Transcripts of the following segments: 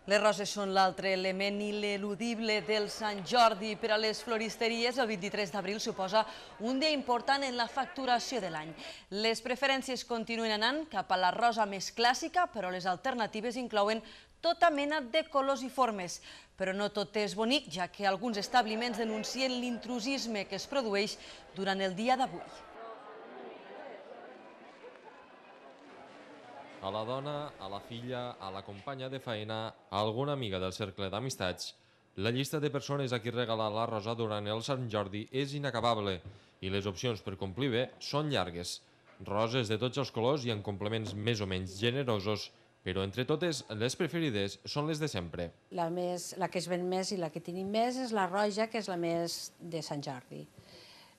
Les roses són l'altre element ineludible del Sant Jordi per a les floristeries. El 23 d'abril suposa un dia important en la facturació de l'any. Les preferències continuen anant cap a la rosa més clàssica, però les alternatives inclouen tota mena de colors i formes. Però no tot és bonic, ja que alguns establiments denuncien l'intrusisme que es produeix durant el dia d'avui. A la dona, a la filla, a la companya de feina, a alguna amiga del cercle d'amistats, la llista de persones a qui regalar la rosa durant el Sant Jordi és inacabable i les opcions per complir bé són llargues. Roses de tots els colors i en complements més o menys generosos, però entre totes les preferides són les de sempre. La que es ven més i la que tenim més és la roja, que és la més de Sant Jordi.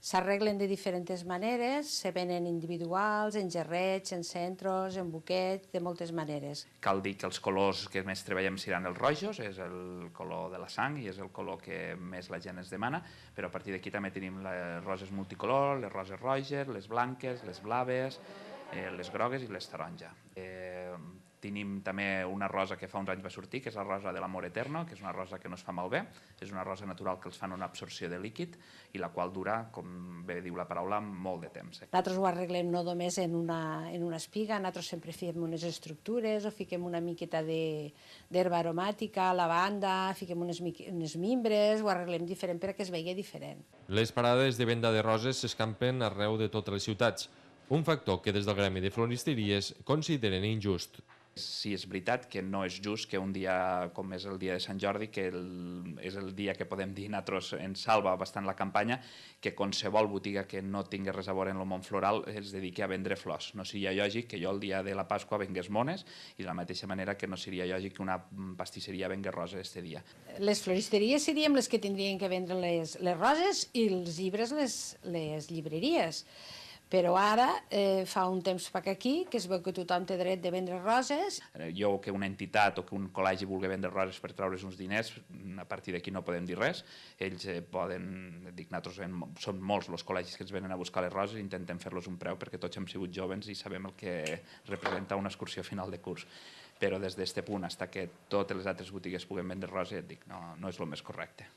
S'arreglen de diferents maneres, se venen individuals, en gerrets, en centros, en buquet, de moltes maneres. Cal dir que els colors que més treballem seran els rojos, és el color de la sang i és el color que més la gent es demana, però a partir d'aquí també tenim les roses multicolor, les roses roges, les blanques, les blaves, les grogues i les taronja. Tenim també una rosa que fa uns anys va sortir, que és la rosa de l'amor eterno, que és una rosa que no es fa malbé, és una rosa natural que els fan una absorció de líquid i la qual dura, com bé diu la paraula, molt de temps. Nosaltres ho arreglem no només en una espiga, nosaltres sempre fiquem unes estructures o fiquem una miqueta d'herba aromàtica, lavanda, fiquem unes mimbres, ho arreglem diferent perquè es vegi diferent. Les parades de venda de roses s'escampen arreu de totes les ciutats, un factor que des del gremi de floristeries consideren injust. Sí, és veritat que no és just que un dia com és el dia de Sant Jordi, que és el dia que podem dir nosaltres ens salva bastant la campanya, que qualsevol botiga que no tingui res a veure en el món floral es dediqui a vendre flors. No seria lògic que jo el dia de la Pasqua vengués mones i de la mateixa manera que no seria lògic que una pastisseria vengués roses aquest dia. Les floristeries seríem les que tindrien que vendre les roses i els llibres les llibreries. Però ara fa un temps per aquí que es veu que tothom té dret de vendre roses. Jo que una entitat o que un col·legi vulgui vendre roses per treure's uns diners, a partir d'aquí no podem dir res. Ells poden, dic, nosaltres són molts els col·legis que ens venen a buscar les roses i intentem fer-los un preu perquè tots hem sigut jovens i sabem el que representa una excursió final de curs. Però des d'aquest punt fins que totes les altres botigues puguen vendre roses, dic, no és el més correcte.